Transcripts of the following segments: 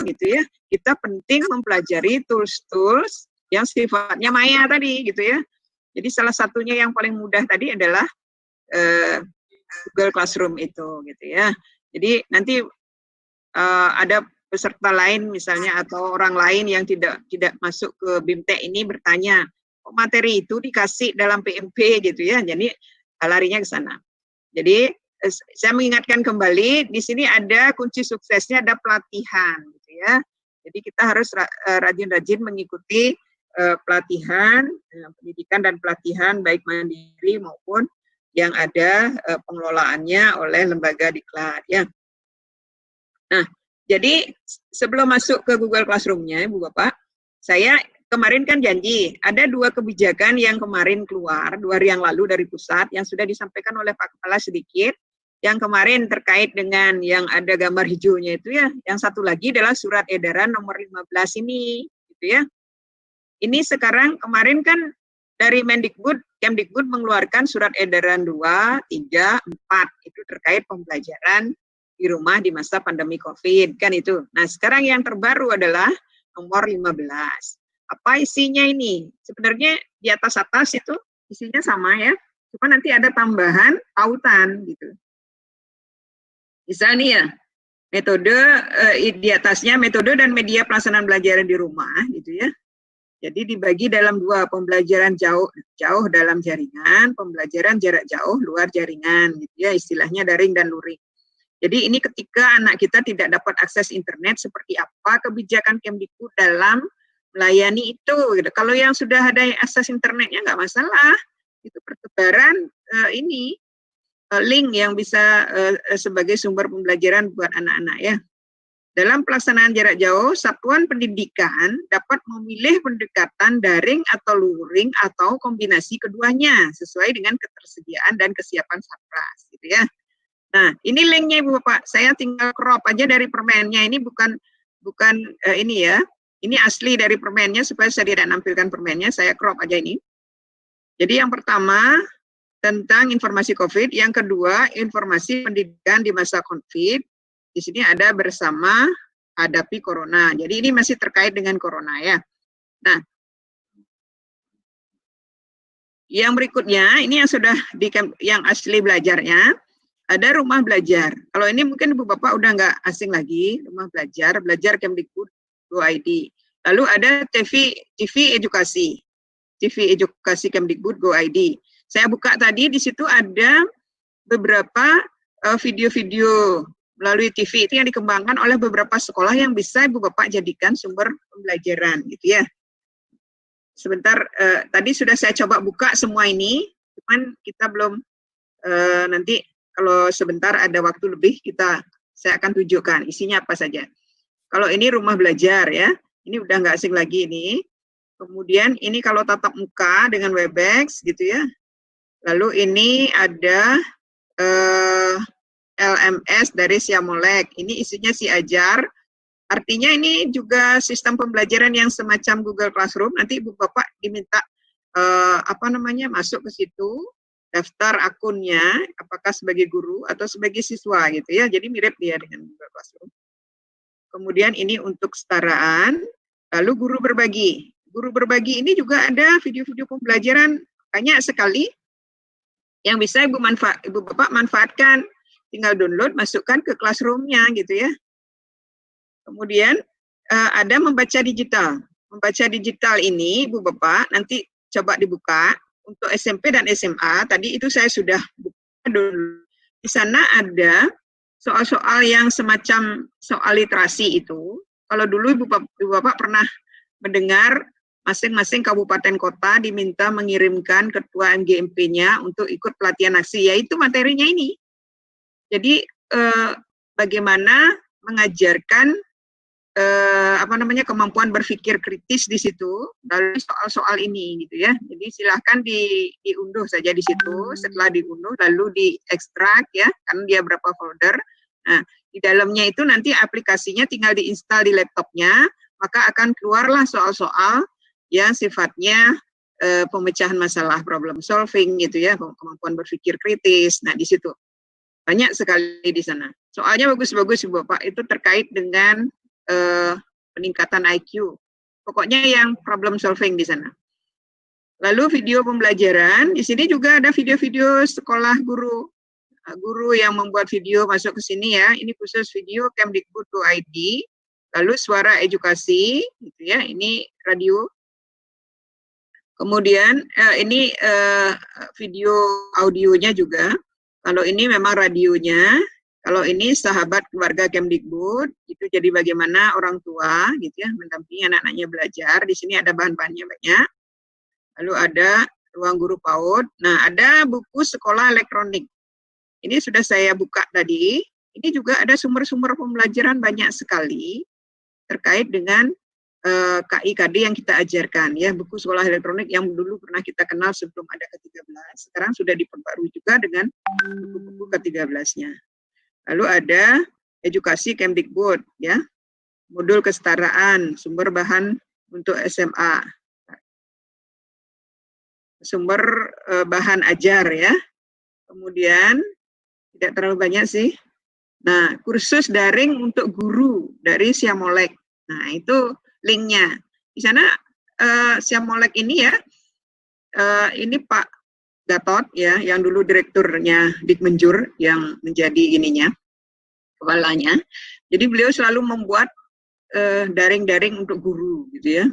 gitu ya, kita penting mempelajari tools-tools yang sifatnya maya tadi gitu ya. Jadi salah satunya yang paling mudah tadi adalah Google Classroom itu gitu ya. Jadi nanti ada peserta lain misalnya atau orang lain yang tidak masuk ke BIMTEK ini bertanya, kok materi itu dikasih dalam PMP gitu ya. Jadi larinya ke sana. Jadi saya mengingatkan kembali di sini ada kunci suksesnya, ada pelatihan gitu ya. Jadi kita harus rajin-rajin mengikuti pelatihan, pendidikan dan pelatihan baik mandiri maupun yang ada pengelolaannya oleh lembaga diklat ya. Nah, jadi sebelum masuk ke Google Classroom-nya, Ibu Bapak, saya kemarin kan janji ada 2 kebijakan yang kemarin keluar 2 hari yang lalu dari pusat yang sudah disampaikan oleh Pak Kepala sedikit. Yang kemarin terkait dengan yang ada gambar hijaunya itu ya. Yang satu lagi adalah surat edaran nomor 15 ini, gitu ya. Ini sekarang kemarin kan dari Kemdikbud mengeluarkan surat edaran 2, 3, 4 itu terkait pembelajaran di rumah di masa pandemi COVID kan itu. Nah, sekarang yang terbaru adalah nomor 15. Apa isinya ini? Sebenarnya di atas itu isinya sama ya. Cuma nanti ada tambahan tautan gitu. Misalnya ya, metode di atasnya metode dan media pelaksanaan belajar di rumah gitu ya. Jadi dibagi dalam 2, pembelajaran jauh dalam jaringan, pembelajaran jarak jauh luar jaringan gitu ya, istilahnya daring dan luring. Jadi ini ketika anak kita tidak dapat akses internet, seperti apa kebijakan Kemdikbud dalam melayani itu gitu. Kalau yang sudah ada akses internetnya nggak masalah, itu pertukaran link yang bisa sebagai sumber pembelajaran buat anak-anak ya. Dalam pelaksanaan jarak jauh, satuan pendidikan dapat memilih pendekatan daring atau luring atau kombinasi keduanya sesuai dengan ketersediaan dan kesiapan Satgas gitu ya. Nah, ini linknya Ibu Bapak. Saya tinggal crop aja dari permennya. Ini bukan ini ya. Ini asli dari permennya supaya saya tidak nampilkan permennya. Saya crop aja ini. Jadi yang pertama tentang informasi COVID, yang kedua informasi pendidikan di masa COVID. Di sini ada bersama hadapi corona. Jadi ini masih terkait dengan corona ya. Nah, yang berikutnya ini yang sudah yang asli belajarnya ada rumah belajar. Kalau ini mungkin Ibu Bapak udah nggak asing lagi, rumah belajar Kemdikbud Go ID. Lalu ada TV edukasi Kemdikbud Go ID. Saya buka tadi di situ ada beberapa video-video melalui TV itu yang dikembangkan oleh beberapa sekolah yang bisa Ibu Bapak jadikan sumber pembelajaran gitu ya. Sebentar, tadi sudah saya coba buka semua ini, cuman kita belum, nanti kalau sebentar ada waktu lebih saya akan tunjukkan isinya apa saja. Kalau ini rumah belajar ya, ini udah nggak asing lagi ini. Kemudian ini kalau tatap muka dengan Webex gitu ya. Lalu ini ada LMS dari Siamolek. Ini isinya Si Ajar. Artinya ini juga sistem pembelajaran yang semacam Google Classroom. Nanti Ibu Bapak diminta masuk ke situ, daftar akunnya, apakah sebagai guru atau sebagai siswa gitu ya. Jadi mirip dia dengan Google Classroom. Kemudian ini untuk kesetaraan. Lalu guru berbagi. Guru berbagi ini juga ada video-video pembelajaran banyak sekali yang bisa Ibu Bapak manfaatkan. Tinggal download, masukkan ke classroom-nya gitu ya. Kemudian ada membaca digital. Membaca digital ini, Ibu Bapak, nanti coba dibuka. Untuk SMP dan SMA, tadi itu saya sudah buka dulu. Di sana ada soal-soal yang semacam soal literasi itu. Kalau dulu Ibu Bapak pernah mendengar masing-masing kabupaten kota diminta mengirimkan ketua MGMP-nya untuk ikut pelatihan aksi, yaitu materinya ini. Jadi bagaimana mengajarkan kemampuan berpikir kritis di situ dari soal-soal ini gitu ya. Jadi silahkan diunduh saja di situ. Setelah diunduh lalu diekstrak ya, kan dia berapa folder. Nah, di dalamnya itu nanti aplikasinya tinggal diinstal di laptopnya, maka akan keluarlah soal-soal yang sifatnya pemecahan masalah, problem solving gitu ya, kemampuan berpikir kritis. Nah, di situ banyak sekali di sana. Soalnya bagus-bagus Bapak, itu terkait dengan peningkatan IQ. Pokoknya yang problem solving di sana. Lalu video pembelajaran, di sini juga ada video-video sekolah guru. Guru yang membuat video masuk ke sini ya. Ini khusus video Kemdikbud.id. Lalu suara edukasi, gitu ya. Ini radio. Kemudian ini video audionya juga. Kalau ini memang radionya. Kalau ini sahabat keluarga Kemdikbud, itu jadi bagaimana orang tua, gitu ya, mendampingi anak-anaknya belajar. Di sini ada bahan-bahannya banyak. Lalu ada ruang guru PAUD. Nah, ada buku sekolah elektronik. Ini sudah saya buka tadi. Ini juga ada sumber-sumber pembelajaran banyak sekali terkait dengan KIKD yang kita ajarkan. Ya, buku sekolah elektronik yang dulu pernah kita kenal sebelum ada ke-13. Sekarang sudah diperbarui juga dengan buku-buku ke-13-nya. Lalu ada edukasi Kemdikbud, ya, modul kesetaraan, sumber bahan untuk SMA. Sumber bahan ajar ya. Kemudian tidak terlalu banyak sih. Nah, kursus daring untuk guru dari Siamolek. Nah, itu linknya. Di sana Siamolek ini ya, ini Pak Gatot ya, yang dulu direkturnya Dikmenjur yang menjadi ininya, kepalanya. Jadi beliau selalu membuat daring-daring untuk guru gitu ya.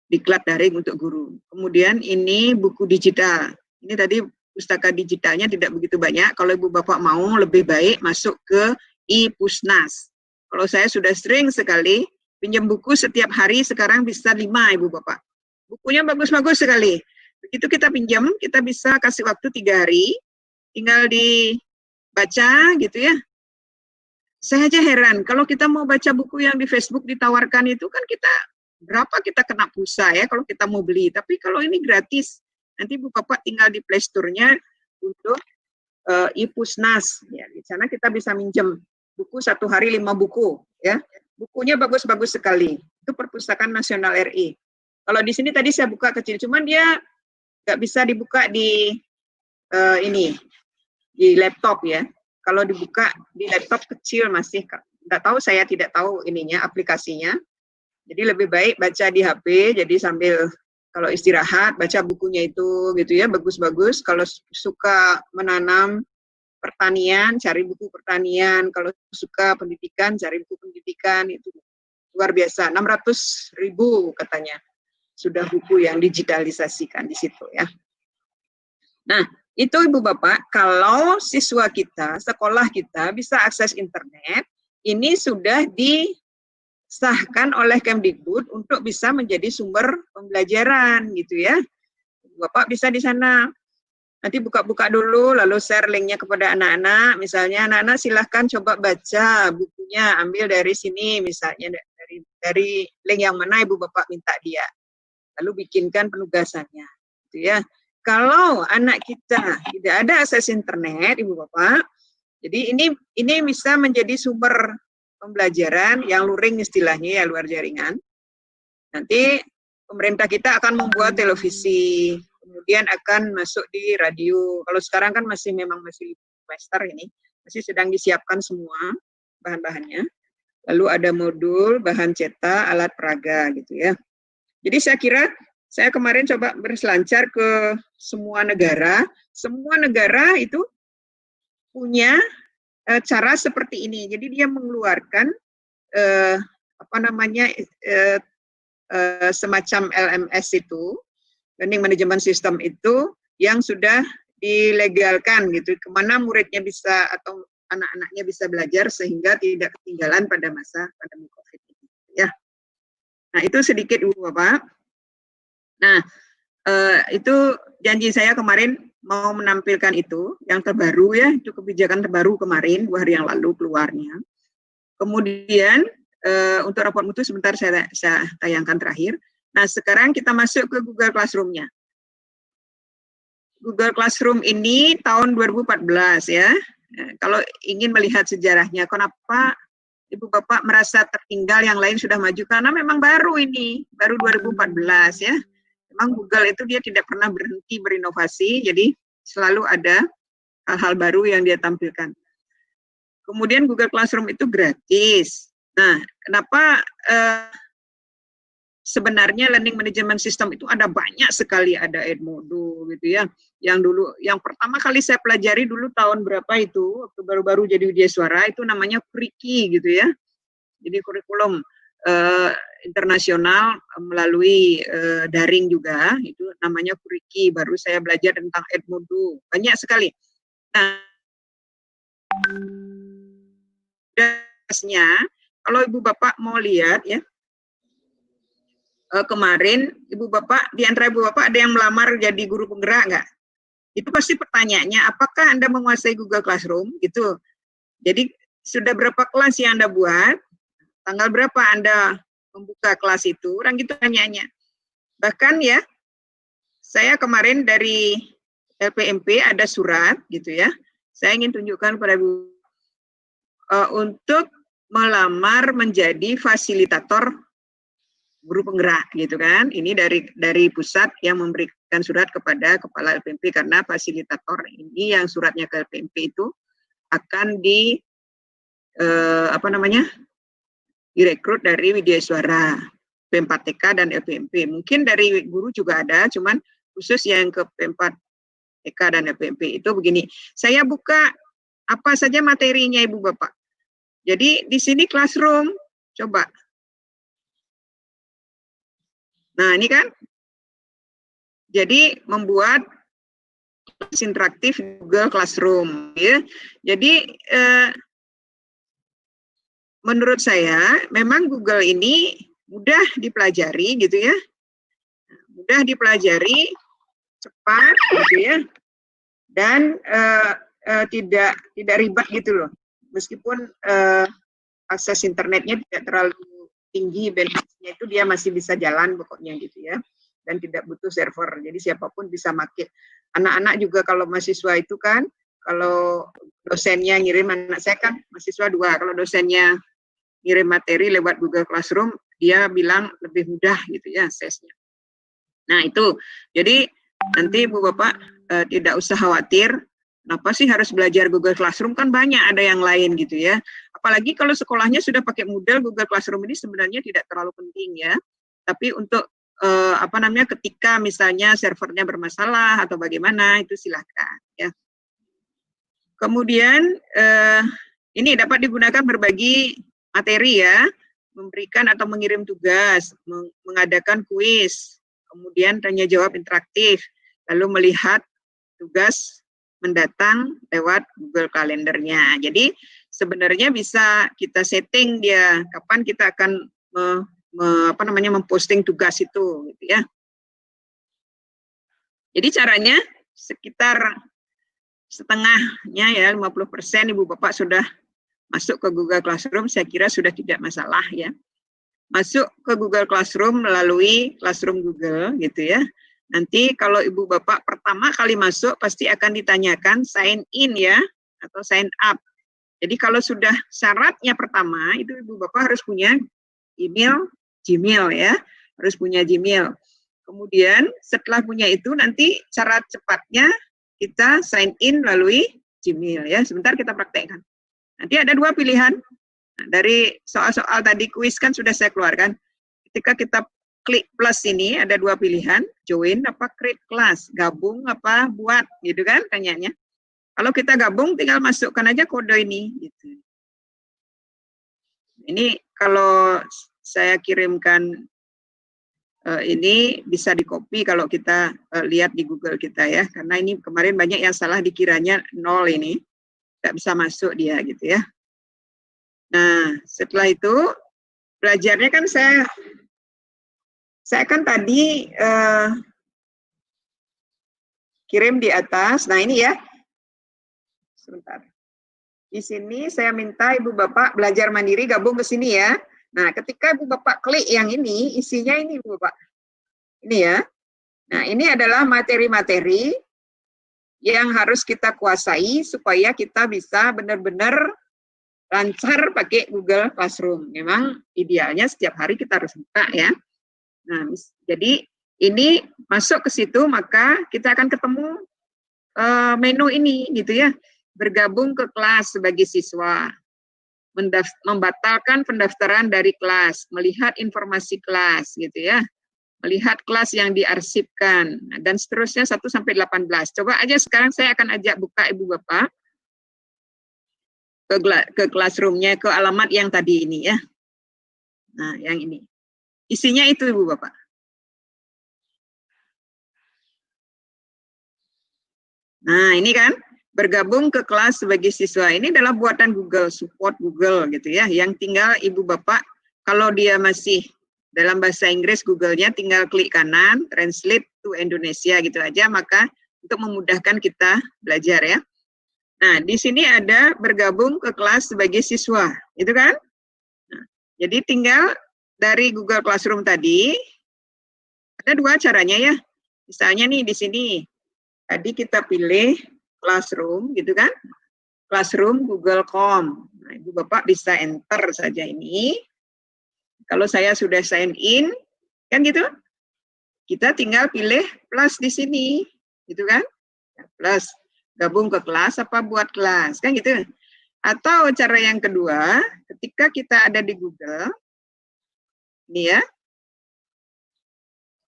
Diklat daring untuk guru. Kemudian ini buku digital. Ini tadi pustaka digitalnya tidak begitu banyak. Kalau Ibu Bapak mau lebih baik masuk ke iPusnas. Kalau saya sudah sering sekali pinjam buku setiap hari, sekarang bisa 5 Ibu Bapak. Bukunya bagus-bagus sekali. Begitu kita pinjam, kita bisa kasih waktu 3 hari, tinggal dibaca gitu ya. Saya aja heran, kalau kita mau baca buku yang di Facebook ditawarkan itu kan kita berapa kita kena pulsa ya kalau kita mau beli. Tapi kalau ini gratis, nanti Bu Bapak tinggal di Play Store-nya untuk iPusnas. Ya, di sana kita bisa minjem buku 1 hari 5 buku. Ya, bukunya bagus-bagus sekali. Itu Perpustakaan Nasional RI. Kalau di sini tadi saya buka kecil, cuman dia nggak bisa dibuka di ini di laptop ya. Kalau dibuka di laptop kecil masih nggak tahu, saya tidak tahu ininya aplikasinya. Jadi lebih baik baca di HP, jadi sambil kalau istirahat baca bukunya itu gitu ya, bagus-bagus. Kalau suka menanam pertanian, cari buku pertanian. Kalau suka pendidikan, cari buku pendidikan. Itu luar biasa, 600.000 katanya. Sudah buku yang digitalisasikan di situ ya. Nah, itu Ibu Bapak, kalau siswa kita, sekolah kita bisa akses internet, ini sudah disahkan oleh Kemdikbud untuk bisa menjadi sumber pembelajaran gitu ya. Bapak bisa di sana. Nanti buka-buka dulu, lalu share linknya kepada anak-anak. Misalnya anak-anak silahkan coba baca bukunya, ambil dari sini misalnya, dari link yang mana Ibu Bapak minta dia. Lalu bikinkan penugasannya gitu ya. Kalau anak kita tidak ada akses internet, Ibu Bapak, jadi ini bisa menjadi sumber pembelajaran yang luring istilahnya ya, luar jaringan. Nanti pemerintah kita akan membuat televisi, kemudian akan masuk di radio. Kalau sekarang kan memang masih semester ini, masih sedang disiapkan semua bahan-bahannya. Lalu ada modul, bahan cetak, alat peraga gitu ya. Jadi saya kira saya kemarin coba berselancar ke semua negara itu punya cara seperti ini. Jadi dia mengeluarkan semacam LMS itu, Learning Management System itu, yang sudah dilegalkan gitu, kemana muridnya bisa atau anak-anaknya bisa belajar sehingga tidak ketinggalan pada masa pandemi COVID ini. Ya. Nah itu sedikit Ibu Bapak. Nah, itu janji saya kemarin mau menampilkan itu, yang terbaru ya, itu kebijakan terbaru kemarin, 2 hari yang lalu keluarnya. Kemudian, untuk raport mutu sebentar saya tayangkan terakhir. Nah, sekarang kita masuk ke Google Classroom-nya. Google Classroom ini tahun 2014 ya. Kalau ingin melihat sejarahnya, kenapa Ibu Bapak merasa tertinggal, yang lain sudah maju? Karena memang baru ini, baru 2014 ya. Memang Google itu dia tidak pernah berhenti berinovasi, jadi selalu ada hal-hal baru yang dia tampilkan. Kemudian Google Classroom itu gratis. Nah, kenapa sebenarnya learning management system itu ada banyak sekali, ada Edmodo gitu ya. Yang pertama kali saya pelajari dulu tahun berapa itu, waktu baru-baru jadi Widyaswara, itu namanya Kuriki gitu ya. Jadi kurikulum internasional melalui daring juga, itu namanya Kuriki. Baru saya belajar tentang Edmodo, banyak sekali. Nah, kalau Ibu Bapak mau lihat ya, kemarin Ibu Bapak, di antara Ibu Bapak ada yang melamar jadi guru penggerak nggak? Itu pasti pertanyaannya, apakah Anda menguasai Google Classroom? Gitu. Jadi sudah berapa kelas yang Anda buat? Tanggal berapa Anda membuka kelas itu? Orang gitu tanyanya. Bahkan ya, saya kemarin dari LPMP ada surat gitu ya. Saya ingin tunjukkan pada Ibu untuk melamar menjadi fasilitator guru penggerak gitu kan. Ini dari pusat yang memberikan surat kepada kepala LPMP, karena fasilitator ini yang suratnya ke LPMP itu akan direkrut dari Widyaswara, P4TK dan LPMP. Mungkin dari guru juga ada, cuman khusus yang ke P4TK dan LPMP itu begini. Saya buka apa saja materinya Ibu Bapak. Jadi di sini classroom, coba. Nah, ini kan, jadi membuat kelas interaktif Google Classroom. Ya. Jadi, menurut saya, memang Google ini mudah dipelajari, gitu ya. Mudah dipelajari, cepat, gitu ya. Dan tidak ribet, gitu loh. Meskipun akses internetnya tidak terlalu tinggi, bandwidth-nya itu dia masih bisa jalan pokoknya gitu ya, dan tidak butuh server, jadi siapapun bisa pakai. Anak-anak juga kalau mahasiswa itu kan, kalau dosennya ngirim, anak saya kan mahasiswa 2, kalau dosennya ngirim materi lewat Google Classroom, dia bilang lebih mudah gitu ya aksesnya. Nah itu, jadi nanti Ibu Bapak tidak usah khawatir, kenapa sih harus belajar Google Classroom, kan banyak ada yang lain gitu ya. Apalagi kalau sekolahnya sudah pakai model Google Classroom ini sebenarnya tidak terlalu penting ya. Tapi untuk ketika misalnya servernya bermasalah atau bagaimana, itu silahkan ya. Kemudian ini dapat digunakan berbagi materi ya, memberikan atau mengirim tugas, mengadakan kuis, kemudian tanya jawab interaktif, lalu melihat tugas mendatang lewat Google Kalendernya. Jadi sebenarnya bisa kita setting dia kapan kita akan memposting tugas itu gitu ya. Jadi caranya sekitar setengahnya ya, 50% Ibu Bapak sudah masuk ke Google Classroom, saya kira sudah tidak masalah ya. Masuk ke Google Classroom melalui Classroom Google gitu ya. Nanti kalau Ibu Bapak pertama kali masuk pasti akan ditanyakan sign in ya, atau sign up. Jadi kalau sudah syaratnya pertama, itu Ibu Bapak harus punya email Gmail ya, harus punya Gmail. Kemudian setelah punya itu nanti cara cepatnya kita sign in melalui Gmail ya. Sebentar kita praktekkan. Nanti ada 2 pilihan. Nah, dari soal-soal tadi kuis kan sudah saya keluarkan. Ketika kita klik plus ini ada 2 pilihan, join apa create class, gabung apa buat, gitu kan tanyanya. Kalau kita gabung tinggal masukkan aja kode ini gitu. Ini kalau saya kirimkan ini bisa di-copy kalau kita lihat di Google kita ya, karena ini kemarin banyak yang salah dikiranya 0 ini, nggak bisa masuk dia gitu ya. Nah, setelah itu belajarnya kan saya kan tadi kirim di atas. Nah ini ya, sebentar. Di sini saya minta Ibu Bapak belajar mandiri gabung ke sini ya. Nah, ketika Ibu Bapak klik yang ini, isinya ini Ibu Bapak. Ini ya. Nah, ini adalah materi-materi yang harus kita kuasai supaya kita bisa benar-benar lancar pakai Google Classroom. Memang idealnya setiap hari kita harus buka ya. Nah, jadi ini masuk ke situ maka kita akan ketemu menu ini gitu ya. bergabung ke kelas sebagai siswa, membatalkan pendaftaran dari kelas, melihat informasi kelas gitu ya, melihat kelas yang diarsipkan, dan seterusnya 1 sampai 18. Coba aja sekarang saya akan ajak buka Ibu Bapak ke classroom-nya, ke alamat yang tadi ini ya. Nah, yang ini. Isinya itu Ibu Bapak. Nah, ini kan bergabung ke kelas sebagai siswa. Ini adalah buatan Google, support Google gitu ya. Yang tinggal Ibu Bapak, kalau dia masih dalam bahasa Inggris, Google-nya tinggal klik kanan, translate to Indonesia gitu aja, maka untuk memudahkan kita belajar ya. Nah, di sini ada bergabung ke kelas sebagai siswa, itu kan? Nah, jadi tinggal dari Google Classroom tadi, ada 2 caranya ya. Misalnya nih di sini, tadi kita pilih Classroom gitu kan, Classroom Google.com. Nah, Ibu Bapak bisa enter saja ini. Kalau saya sudah sign in, kan gitu, kita tinggal pilih plus di sini, gitu kan, plus gabung ke kelas apa buat kelas, kan gitu. Atau cara yang kedua, ketika kita ada di Google, ini ya,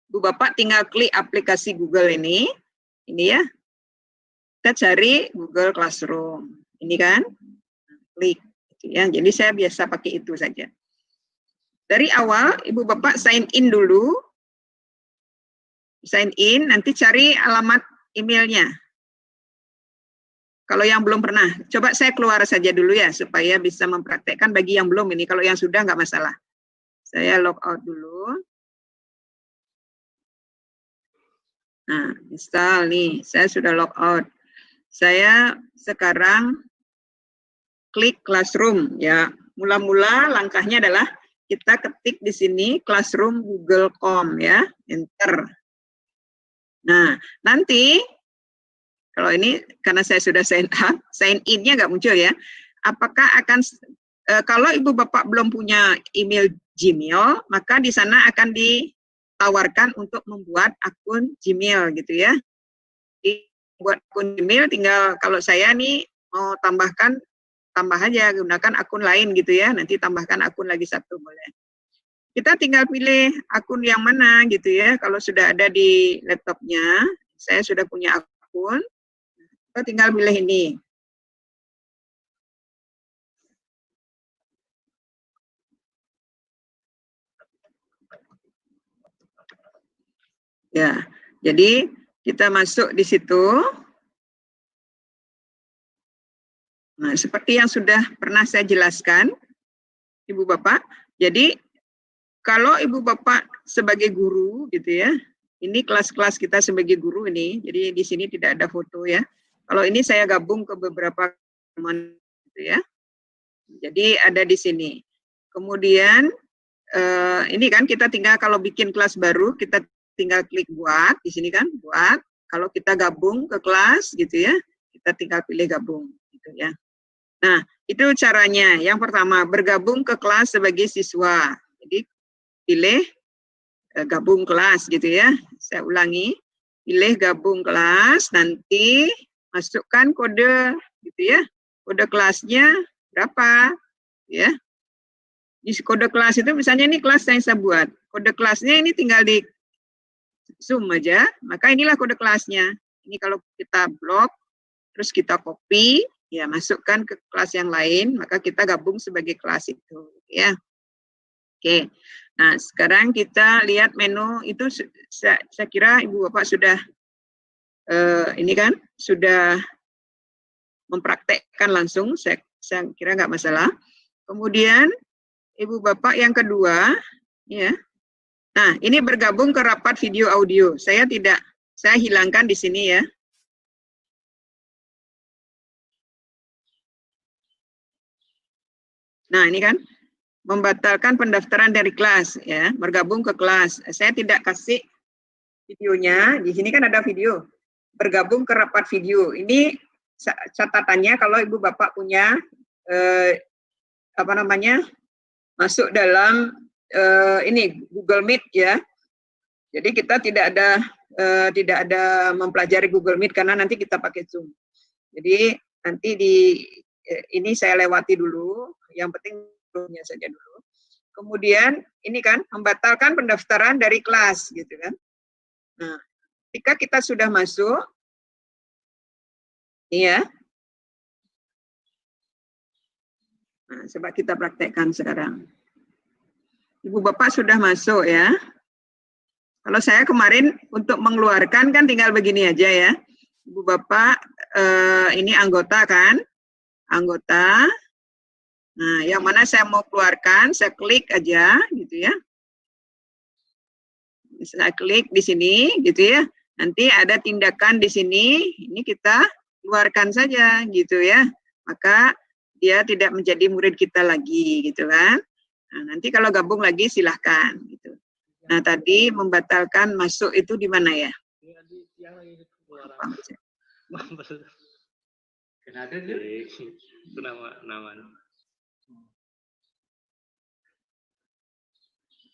Bu Bapak tinggal klik aplikasi Google ini ya, kita cari Google Classroom, ini kan, klik, ya. Jadi saya biasa pakai itu saja. Dari awal Ibu Bapak sign in dulu, sign in, nanti cari alamat emailnya. Kalau yang belum pernah, coba saya keluar saja dulu ya, supaya bisa mempraktekkan bagi yang belum ini. Kalau yang sudah nggak masalah. Saya log out dulu. Nah, misal nih, saya sudah log out. Saya sekarang klik Classroom ya. Mula-mula langkahnya adalah kita ketik di sini Classroom Google.com ya, enter. Nah, nanti kalau ini karena saya sudah sign up, sign in-nya nggak muncul ya. Apakah akan kalau Ibu Bapak belum punya email Gmail, maka di sana akan ditawarkan untuk membuat akun Gmail gitu ya. Buat akun Gmail tinggal kalau saya nih mau tambah aja, gunakan akun lain gitu ya, nanti tambahkan akun lagi 1 boleh. Kita tinggal pilih akun yang mana gitu ya, kalau sudah ada di laptopnya, saya sudah punya akun, kita tinggal pilih ini. Ya, jadi kita masuk di situ. Nah, seperti yang sudah pernah saya jelaskan, Ibu Bapak. Jadi, kalau Ibu Bapak sebagai guru gitu ya, ini kelas-kelas kita sebagai guru ini, jadi di sini tidak ada foto ya. Kalau ini saya gabung ke beberapa teman gitu ya. Jadi ada di sini. Kemudian ini kan kita tinggal kalau bikin kelas baru, kita tinggal klik buat, di sini kan buat. Kalau kita gabung ke kelas gitu ya, kita tinggal pilih gabung gitu ya. Nah, itu caranya. Yang pertama, bergabung ke kelas sebagai siswa. Jadi, pilih gabung kelas gitu ya. Saya ulangi, pilih gabung kelas, nanti masukkan kode gitu ya. Kode kelasnya berapa ya. Di kode kelas itu misalnya ini kelas yang saya buat. Kode kelasnya ini tinggal di zoom aja, maka inilah kode kelasnya. Ini kalau kita blok, terus kita copy, ya masukkan ke kelas yang lain, maka kita gabung sebagai kelas itu ya. Oke, nah sekarang kita lihat menu itu. Saya kira Ibu Bapak sudah ini kan sudah mempraktekkan langsung, saya kira nggak masalah. Kemudian Ibu Bapak yang kedua ya, nah ini bergabung ke rapat video audio. Saya hilangkan di sini ya. Nah, ini kan membatalkan pendaftaran dari kelas ya, bergabung ke kelas. Saya tidak kasih videonya. Di sini kan ada video. Bergabung ke rapat video. Ini catatannya kalau Ibu Bapak punya apa namanya? Masuk dalam ini Google Meet ya. Jadi kita tidak ada mempelajari Google Meet karena nanti kita pakai Zoom. Jadi nanti ini saya lewati dulu, yang penting dulunya saja dulu. Kemudian ini kan membatalkan pendaftaran dari kelas gitu kan. Nah, ketika kita sudah masuk, ya. Nah, coba kita praktekkan sekarang. Ibu Bapak sudah masuk ya. Kalau saya kemarin untuk mengeluarkan kan tinggal begini aja ya. Ibu Bapak ini anggota kan? Anggota. Nah, yang mana saya mau keluarkan, saya klik aja gitu ya. Saya klik di sini gitu ya. Nanti ada tindakan di sini, ini kita keluarkan saja gitu ya. Maka dia tidak menjadi murid kita lagi gitu kan. Nah, nanti kalau gabung lagi silahkan gitu. Nah, tadi membatalkan masuk itu di mana ya? Ada itu nama.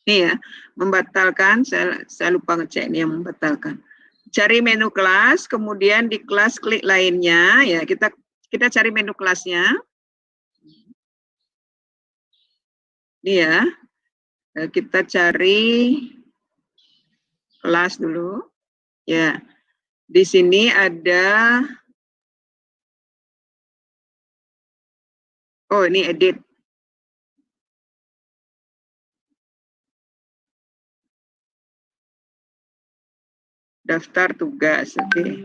Ini ya, membatalkan, saya lupa ngecek ini yang membatalkan. Cari menu kelas, kemudian di kelas klik lainnya, ya kita cari menu kelasnya. Ini ya, kita cari kelas dulu. Ya, di sini ada, oh ini edit. Daftar tugas, oke.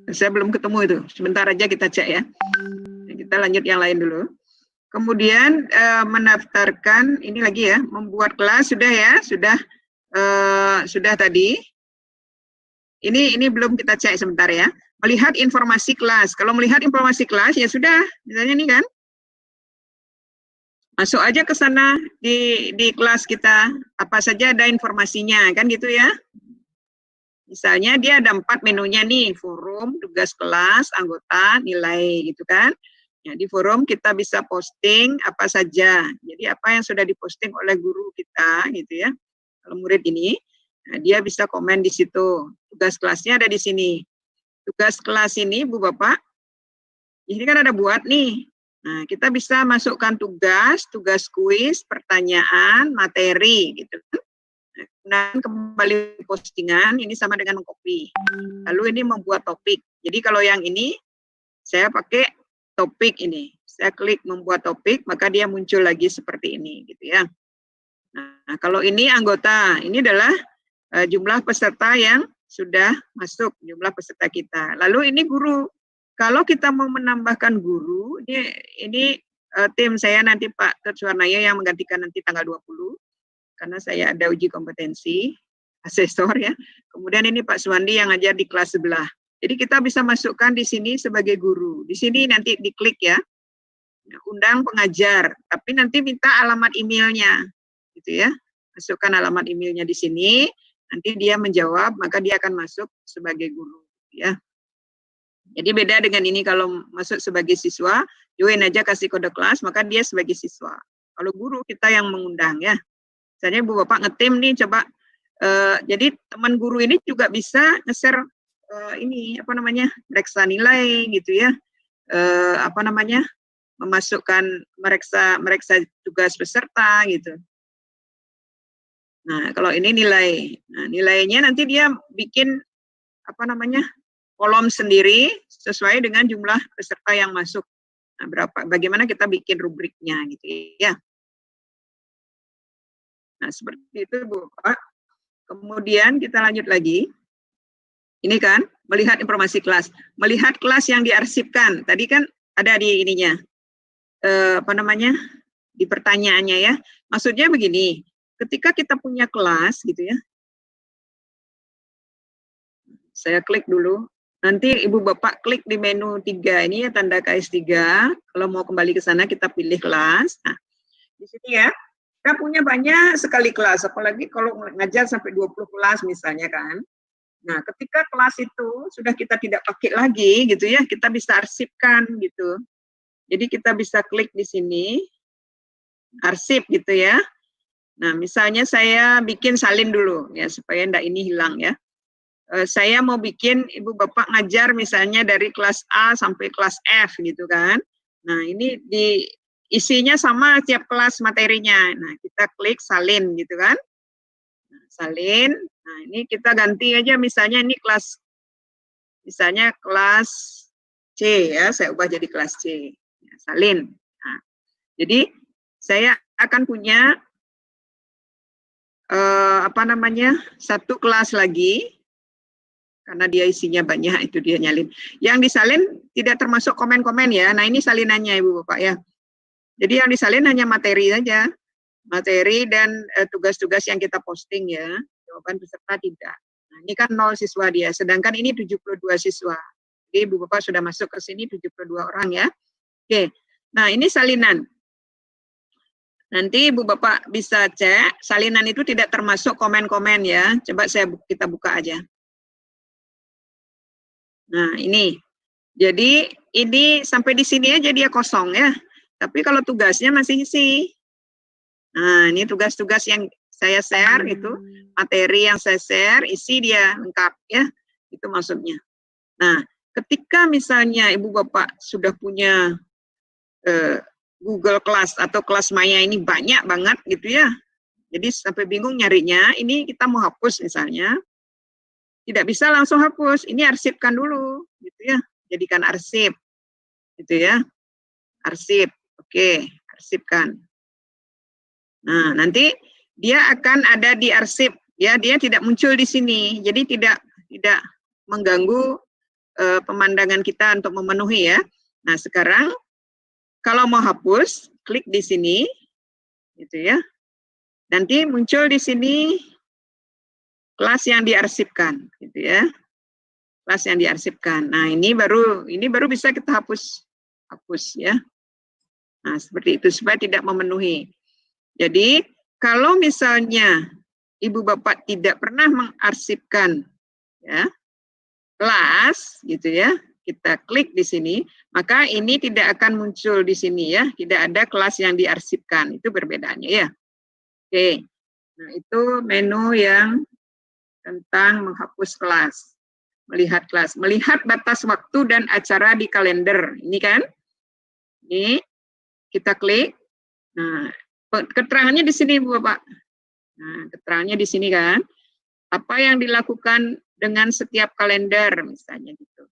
Saya belum ketemu itu, sebentar aja kita cek ya. Kita lanjut yang lain dulu. Kemudian mendaftarkan, ini lagi ya, membuat kelas sudah ya, sudah tadi. Ini belum kita cek sebentar ya. Melihat informasi kelas. Kalau melihat informasi kelas ya sudah, misalnya ini kan. Masuk aja ke sana di kelas kita, apa saja ada informasinya kan gitu ya. Misalnya dia ada 4 menunya nih, forum, tugas kelas, anggota, nilai gitu kan. Ya, di forum kita bisa posting apa saja. Jadi apa yang sudah diposting oleh guru kita gitu ya. Kalau murid ini, nah, dia bisa komen di situ. Tugas kelasnya ada di sini. Tugas kelas ini Bu Bapak, ini kan ada buat nih. Nah, kita bisa masukkan tugas kuis, pertanyaan, materi gitu. Dan kembali postingan ini sama dengan mengcopy. Lalu ini membuat topik. Jadi kalau yang ini saya pakai topik ini. Saya klik membuat topik, maka dia muncul lagi seperti ini gitu ya. Nah, kalau ini anggota, ini adalah jumlah peserta yang sudah masuk, jumlah peserta kita. Lalu ini guru. Kalau kita mau menambahkan guru, ini tim saya nanti Pak Ketuarnaya yang menggantikan nanti tanggal 20, karena saya ada uji kompetensi, asesor ya. Kemudian ini Pak Suwandi yang ngajar di kelas sebelah. Jadi kita bisa masukkan di sini sebagai guru. Di sini nanti diklik ya, undang pengajar, tapi nanti minta alamat emailnya, gitu ya. Masukkan alamat emailnya di sini, nanti dia menjawab, maka dia akan masuk sebagai guru, ya. Jadi beda dengan ini kalau masuk sebagai siswa, join aja kasih kode kelas, maka dia sebagai siswa. Kalau guru kita yang mengundang ya. Misalnya Bu Bapak ngetim nih, coba. Jadi teman guru ini juga bisa nge-share ini apa namanya, meriksa nilai gitu ya. Memasukkan meriksa tugas peserta gitu. Nah kalau ini nilai, nah nilainya nanti dia bikin apa namanya, kolom sendiri sesuai dengan jumlah peserta yang masuk. Nah, bagaimana kita bikin rubriknya gitu ya. Nah, seperti itu Bu Pak. Kemudian kita lanjut lagi. Ini kan melihat informasi kelas, melihat kelas yang diarsipkan. Tadi kan ada di ininya. Di pertanyaannya ya. Maksudnya begini, ketika kita punya kelas gitu ya. Saya klik dulu. Nanti Ibu Bapak klik di menu 3 ini ya, tanda KS3. Kalau mau kembali ke sana kita pilih kelas. Nah, di sini ya, kita punya banyak sekali kelas. Apalagi kalau ngajar sampai 20 kelas misalnya kan. Nah, ketika kelas itu sudah kita tidak pakai lagi gitu ya, kita bisa arsipkan gitu. Jadi kita bisa klik di sini, arsip gitu ya. Nah, misalnya saya bikin salin dulu ya, supaya enggak ini hilang ya. saya mau bikin Ibu Bapak ngajar misalnya dari kelas A sampai kelas F gitu kan. Nah, ini isinya sama tiap kelas materinya. Nah, kita klik salin gitu kan. Nah, salin. Nah, ini kita ganti aja misalnya ini kelas C ya, saya ubah jadi kelas C. Ya, salin. Nah, jadi saya akan punya satu kelas lagi karena dia isinya banyak itu dia nyalin. Yang disalin tidak termasuk komen-komen ya. Nah, ini salinannya Ibu Bapak ya. Jadi yang disalin hanya materi saja. Materi dan tugas-tugas yang kita posting ya. Jawaban peserta tidak. Nah, ini kan 0 siswa dia, sedangkan ini 72 siswa. Jadi Ibu Bapak sudah masuk ke sini 72 orang ya. Oke. Nah, ini salinan. Nanti Ibu Bapak bisa cek, salinan itu tidak termasuk komen-komen ya. Coba kita buka aja. Nah, ini. Jadi ini sampai di sini aja dia kosong ya. Tapi kalau tugasnya masih isi. Nah, ini tugas-tugas yang saya share itu, materi yang saya share, isi dia lengkap ya. Itu maksudnya. Nah, ketika misalnya Ibu Bapak sudah punya Google Class atau kelas Maya ini banyak banget gitu ya. Jadi sampai bingung nyarinya, ini kita mau hapus misalnya. Tidak bisa langsung hapus, ini arsipkan dulu gitu ya. Jadikan arsip. Gitu ya. Arsip. Oke, arsipkan. Nah, nanti dia akan ada di arsip ya, dia tidak muncul di sini. Jadi tidak mengganggu pemandangan kita untuk memenuhi ya. Nah, sekarang kalau mau hapus, klik di sini gitu ya. Nanti muncul di sini kelas yang diarsipkan gitu ya. Kelas yang diarsipkan. Nah, ini baru bisa kita hapus ya. Nah, seperti itu supaya tidak memenuhi. Jadi, kalau misalnya Ibu Bapak tidak pernah mengarsipkan ya, kelas gitu ya, kita klik di sini, maka ini tidak akan muncul di sini ya, tidak ada kelas yang diarsipkan. Itu perbedaannya ya. Oke. Nah, itu menu yang tentang menghapus kelas. Melihat kelas, melihat batas waktu dan acara di kalender. Ini kan? Ini kita klik. Nah, keterangannya di sini Bu Bapak. Nah, keterangannya di sini kan. Apa yang dilakukan dengan setiap kalender misalnya gitu.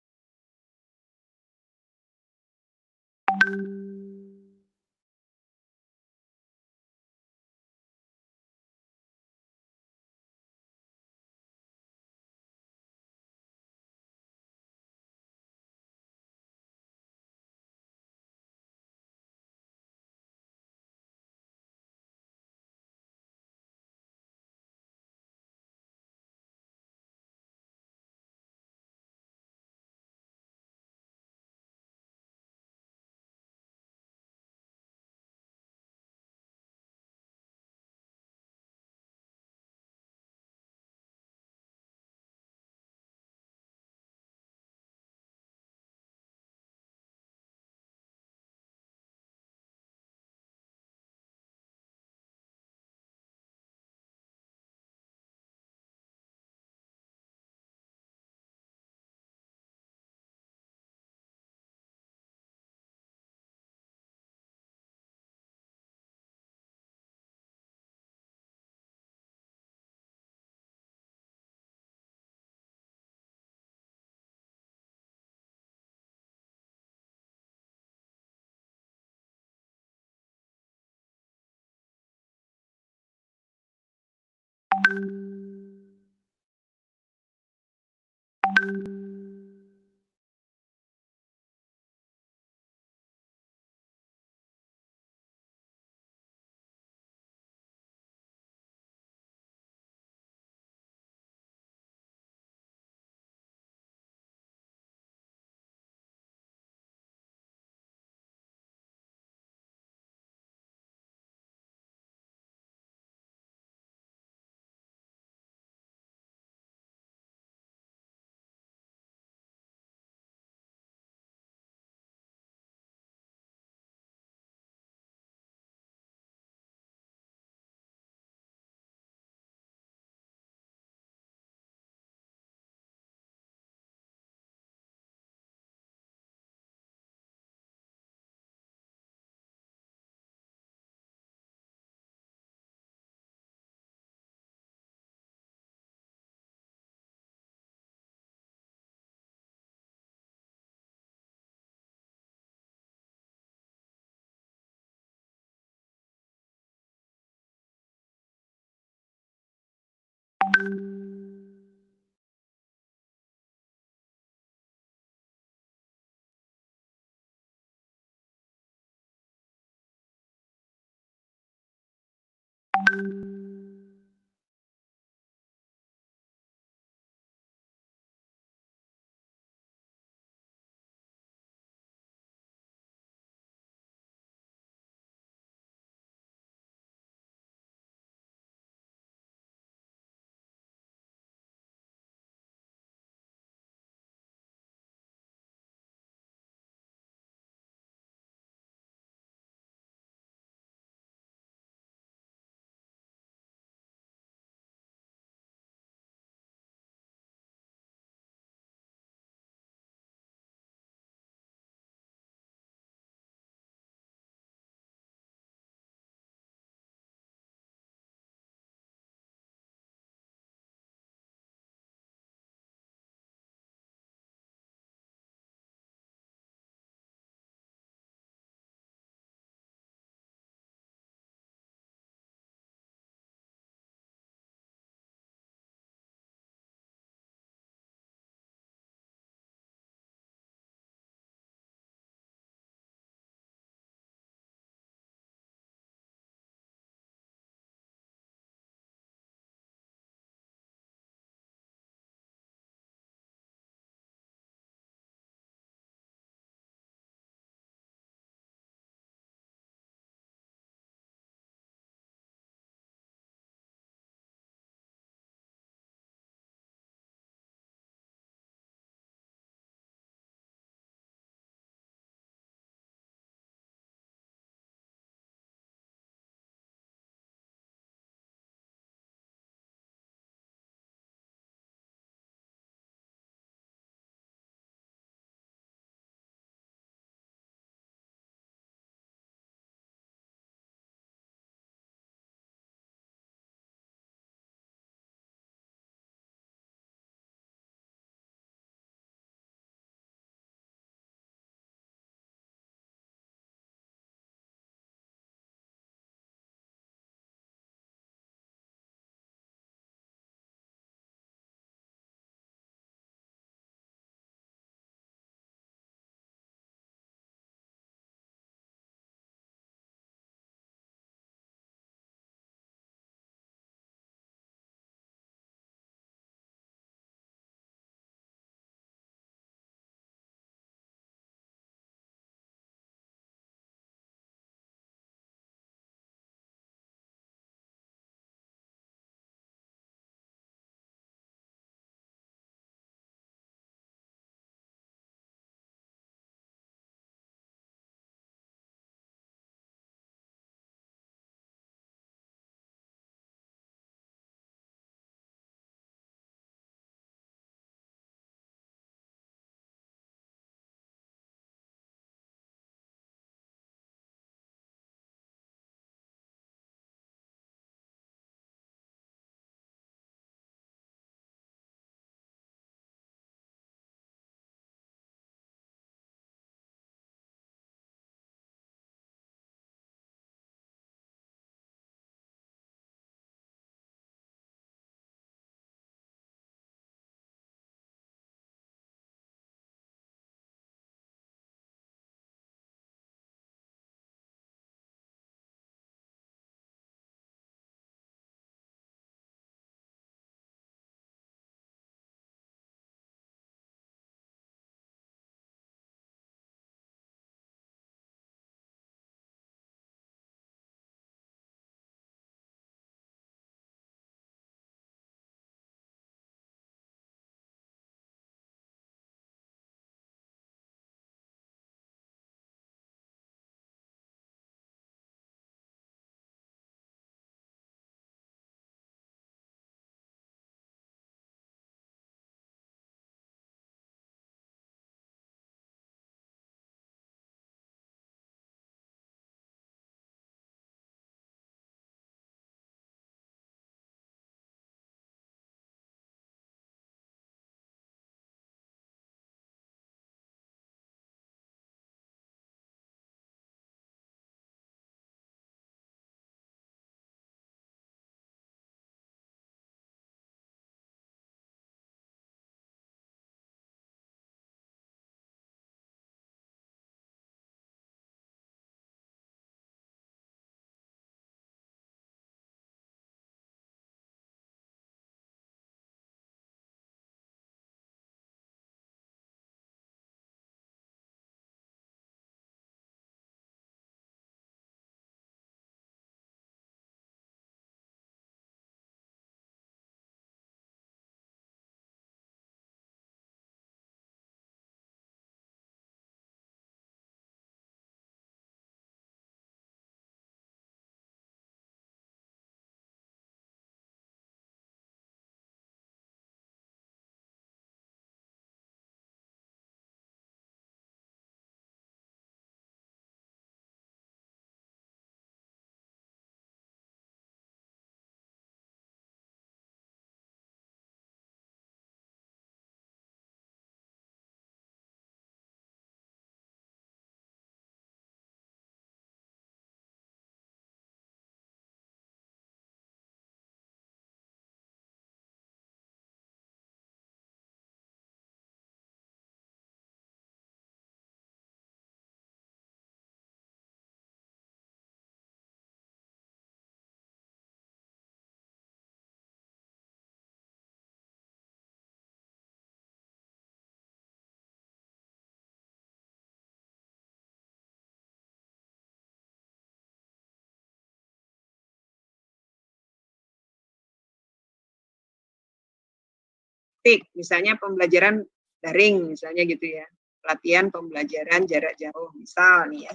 tik, misalnya pembelajaran daring, misalnya gitu ya. Pelatihan pembelajaran jarak jauh, misal nih ya.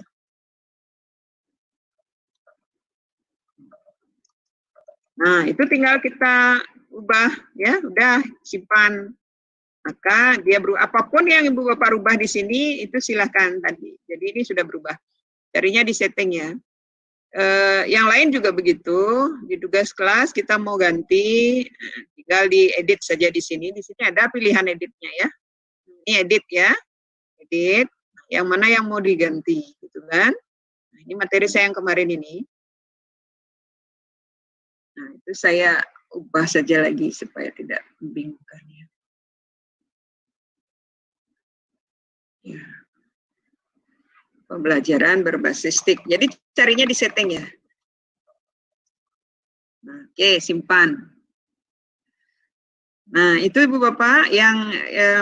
Nah, itu tinggal kita ubah ya, udah simpan. Maka dia apapun yang Ibu Bapak rubah di sini itu silahkan tadi. Jadi ini sudah berubah. Carinya di setting ya. Yang lain juga begitu. Di tugas kelas kita mau ganti, tinggal diedit saja di sini. Di sini ada pilihan editnya ya. Ini edit ya, edit. Yang mana yang mau diganti, gitu kan? Nah, ini materi saya yang kemarin ini. Nah, itu saya ubah saja lagi supaya tidak membingungkan ya. Ya. Pembelajaran berbasis TIK. Jadi carinya di setting ya. Nah, oke, simpan. Nah, itu Ibu Bapak yang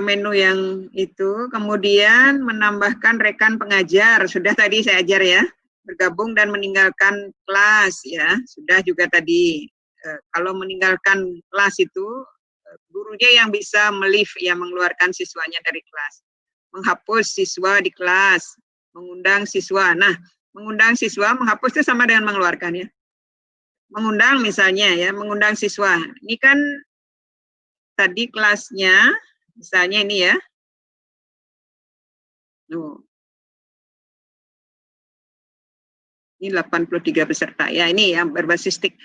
menu yang itu. Kemudian menambahkan rekan pengajar. Sudah tadi saya ajar ya. Bergabung dan meninggalkan kelas ya. Sudah juga tadi. Kalau meninggalkan kelas itu, gurunya yang bisa melift, ya mengeluarkan siswanya dari kelas. Menghapus siswa di kelas. Mengundang siswa. Nah, mengundang siswa, menghapus itu sama dengan mengeluarkan ya. Mengundang misalnya ya, mengundang siswa. Ini kan tadi kelasnya, misalnya ini ya. Ini 83 peserta. Ya, ini yang berbasis TIK.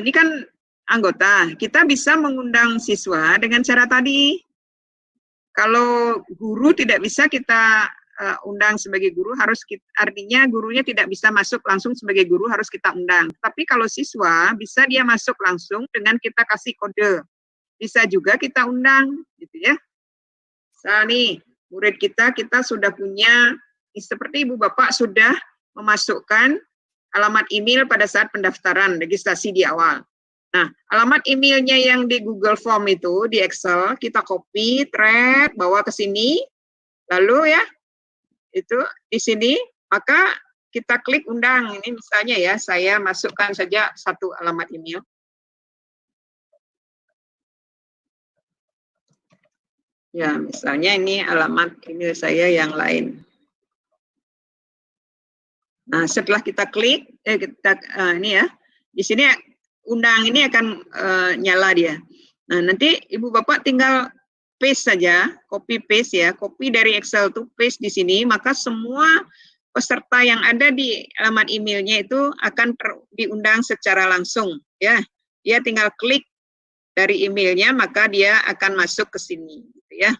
Ini kan anggota. Kita bisa mengundang siswa dengan cara tadi. Kalau guru tidak bisa kita undang sebagai guru, artinya gurunya tidak bisa masuk langsung sebagai guru, harus kita undang. Tapi kalau siswa, bisa dia masuk langsung dengan kita kasih kode. Bisa juga kita undang, gitu ya. Misal nih, murid kita sudah punya, seperti Ibu Bapak sudah memasukkan alamat email pada saat pendaftaran, registrasi di awal. Nah, alamat emailnya yang di Google Form itu, di Excel, kita copy, drag, bawa ke sini, lalu ya, itu di sini, maka kita klik undang. Ini misalnya ya, saya masukkan saja satu alamat email. Ya, misalnya ini alamat email saya yang lain. Nah, setelah kita klik, ini ya, di sini undang ini akan nyala dia. Nah, nanti Ibu Bapak tinggal paste saja, copy paste ya, copy dari Excel to paste di sini, maka semua peserta yang ada di alamat emailnya itu akan diundang secara langsung ya. Dia tinggal klik dari emailnya, maka dia akan masuk ke sini gitu ya.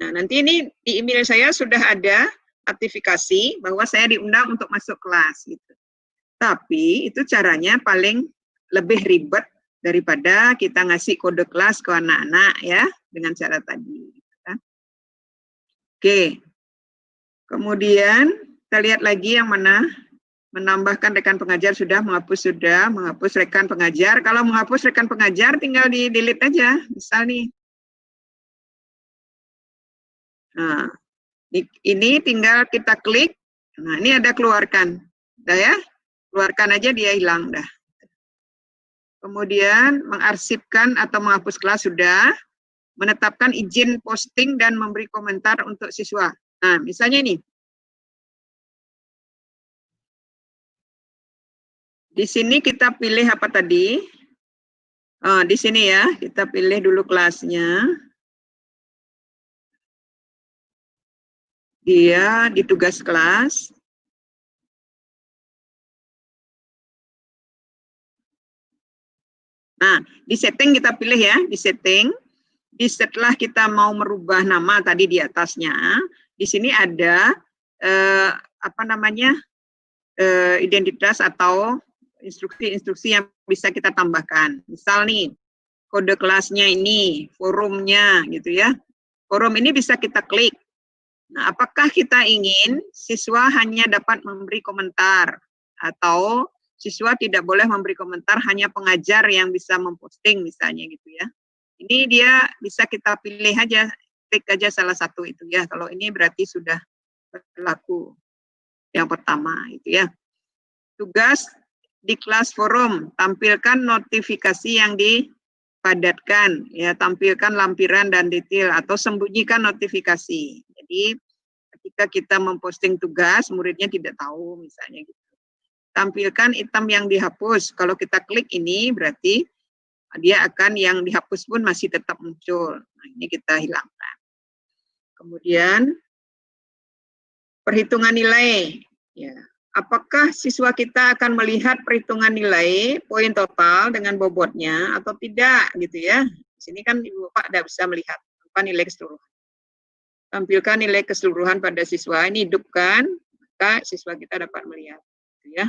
Nah, nanti ini di email saya sudah ada notifikasi bahwa saya diundang untuk masuk kelas gitu. Tapi itu caranya paling lebih ribet daripada kita ngasih kode kelas ke anak-anak ya dengan cara tadi. Gitu kan. Oke. Kemudian kita lihat lagi yang mana. Menambahkan rekan pengajar sudah, menghapus rekan pengajar. Kalau menghapus rekan pengajar tinggal di delete aja. Misal nih. Nah, ini tinggal kita klik. Nah, ini ada keluarkan. Udah ya? Keluarkan aja dia hilang dah. Kemudian mengarsipkan atau menghapus kelas sudah. Menetapkan izin posting dan memberi komentar untuk siswa. Nah, misalnya ini. Di sini kita pilih apa tadi? Di sini ya, kita pilih dulu kelasnya. Dia di tugas kelas. Nah, di setting kita pilih ya, di setting. Setelah kita mau merubah nama tadi di atasnya, di sini ada identitas atau instruksi-instruksi yang bisa kita tambahkan. Misal nih, kode kelasnya ini, forumnya gitu ya. Forum ini bisa kita klik. Nah, apakah kita ingin siswa hanya dapat memberi komentar atau siswa tidak boleh memberi komentar, hanya pengajar yang bisa memposting misalnya gitu ya. Ini dia bisa kita pilih aja, klik aja salah satu itu ya. Kalau ini berarti sudah berlaku yang pertama itu ya. Tugas di kelas forum, tampilkan notifikasi yang padatkan, ya, tampilkan lampiran dan detail atau sembunyikan notifikasi. Jadi ketika kita memposting tugas, muridnya tidak tahu misalnya gitu. Tampilkan item yang dihapus. Kalau kita klik ini berarti dia akan yang dihapus pun masih tetap muncul. Nah, ini kita hilangkan. Kemudian perhitungan nilai. Ya. Apakah siswa kita akan melihat perhitungan nilai poin total dengan bobotnya atau tidak gitu ya. Di sini kan Ibu Bapak tidak bisa melihat apa nilai keseluruhan. Tampilkan nilai keseluruhan pada siswa, ini hidupkan, maka siswa kita dapat melihat gitu ya.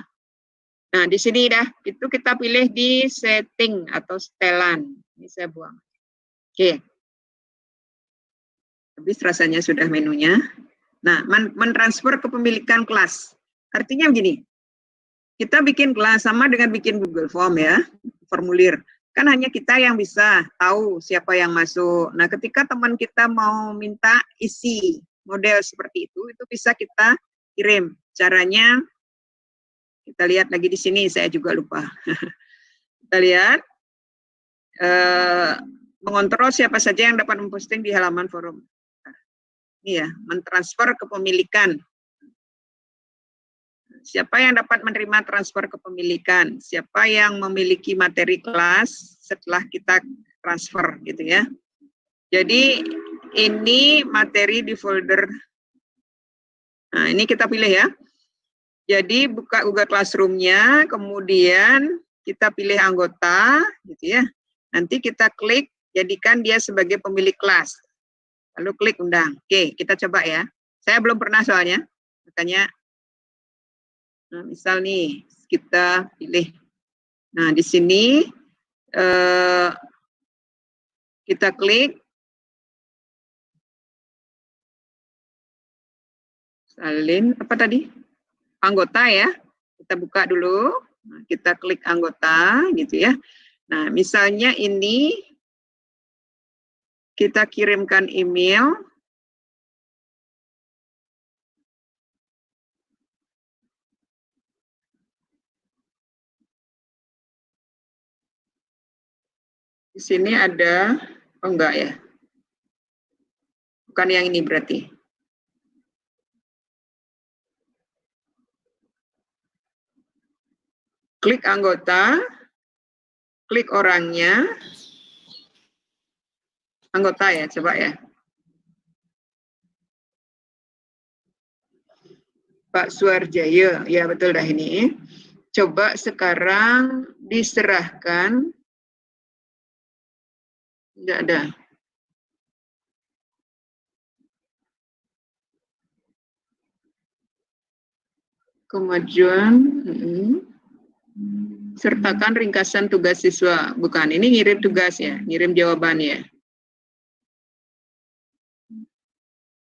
Nah, di sini dah itu kita pilih di setting atau setelan. Ini saya buang. Oke. Habis rasanya sudah menunya. Nah, mentransfer kepemilikan kelas. Artinya begini, kita bikin kelas sama dengan bikin Google Form ya, formulir. Kan hanya kita yang bisa tahu siapa yang masuk. Nah, ketika teman kita mau minta isi model seperti itu bisa kita kirim. Caranya, kita lihat lagi di sini, saya juga lupa. Kita lihat, mengontrol siapa saja yang dapat memposting di halaman forum. Ini ya, mentransfer kepemilikan. Siapa yang dapat menerima transfer kepemilikan? Siapa yang memiliki materi kelas setelah kita transfer gitu ya. Jadi ini materi di folder. Nah, ini kita pilih ya. Jadi buka Google Classroom-nya, kemudian kita pilih anggota gitu ya. Nanti kita klik jadikan dia sebagai pemilik kelas. Lalu klik undang. Oke, kita coba ya. Saya belum pernah soalnya. Makanya nah, misal nih, kita pilih. Nah, di sini kita klik. Salin, apa tadi? Anggota ya. Kita buka dulu. Nah, kita klik anggota, gitu ya. Nah, misalnya ini, kita kirimkan email. Di sini ada, oh enggak ya, bukan yang ini berarti. Klik anggota, klik orangnya, anggota ya, coba ya. Pak Suarjaya, ya betul dah ini. Coba sekarang diserahkan, enggak ada. Kemajuan, sertakan ringkasan tugas siswa. Bukan, ini ngirim tugas ya, ngirim jawaban ya.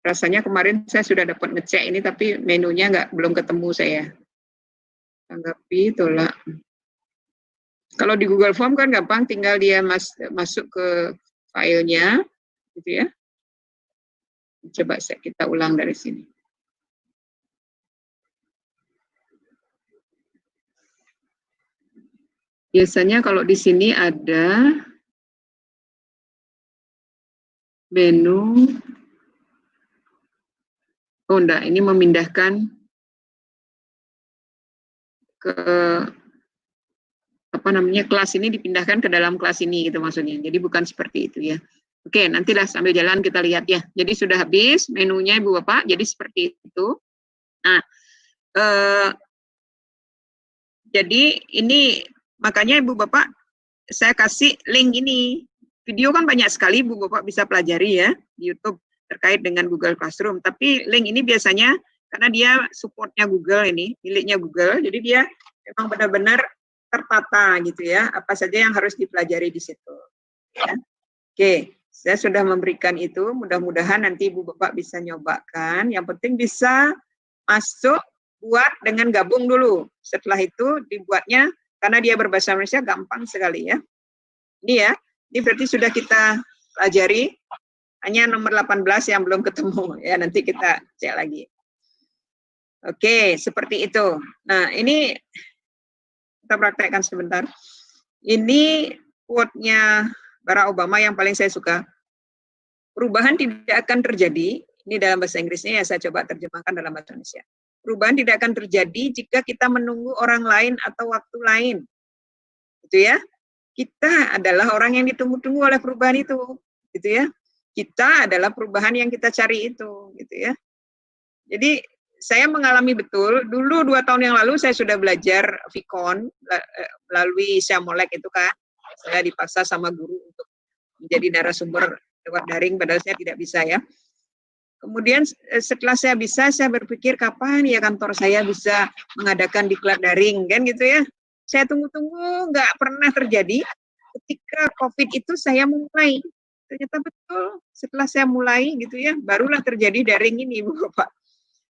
Rasanya kemarin saya sudah dapat ngecek ini, tapi menunya belum ketemu saya. Tanggapi, tolak. Kalau di Google Form kan gampang, tinggal dia masuk ke filenya, gitu ya. Coba kita ulang dari sini. Biasanya kalau di sini ada menu, oh enggak, ini memindahkan ke apa namanya, kelas ini dipindahkan ke dalam kelas ini gitu maksudnya. Jadi bukan seperti itu ya. Oke, nantilah sambil jalan kita lihat ya. Jadi sudah habis menunya Ibu Bapak, jadi seperti itu. Nah, jadi ini makanya Ibu Bapak saya kasih link ini. Video kan banyak sekali Ibu Bapak bisa pelajari ya di YouTube terkait dengan Google Classroom. Tapi link ini biasanya karena dia supportnya Google ini, miliknya Google, jadi dia memang benar-benar tertata gitu ya, apa saja yang harus dipelajari di situ. Ya. Oke, saya sudah memberikan itu, mudah-mudahan nanti Ibu Bapak bisa nyobakan, yang penting bisa masuk, buat dengan gabung dulu, setelah itu dibuatnya, karena dia berbahasa Indonesia gampang sekali ya. Ini ya, ini berarti sudah kita pelajari, hanya nomor 18 yang belum ketemu, ya nanti kita cek lagi. Oke, seperti itu. Nah, ini kita praktekkan sebentar. Ini quote-nya Barack Obama yang paling saya suka. Perubahan tidak akan terjadi, ini dalam bahasa Inggrisnya ya saya coba terjemahkan dalam bahasa Indonesia. Perubahan tidak akan terjadi jika kita menunggu orang lain atau waktu lain. Gitu ya. Kita adalah orang yang ditunggu-tunggu oleh perubahan itu, gitu ya. Kita adalah perubahan yang kita cari itu, gitu ya. Jadi saya mengalami betul, dulu 2 tahun yang lalu saya sudah belajar Vicon melalui Syamolek itu kan. Saya dipaksa sama guru untuk menjadi narasumber lewat daring, padahal saya tidak bisa ya. Kemudian setelah saya bisa, saya berpikir kapan ya kantor saya bisa mengadakan diklat daring, kan gitu ya. Saya tunggu-tunggu, nggak pernah terjadi. Ketika COVID itu saya mulai. Ternyata betul, setelah saya mulai gitu ya, barulah terjadi daring ini, Bapak.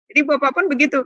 Jadi Bapak pun begitu.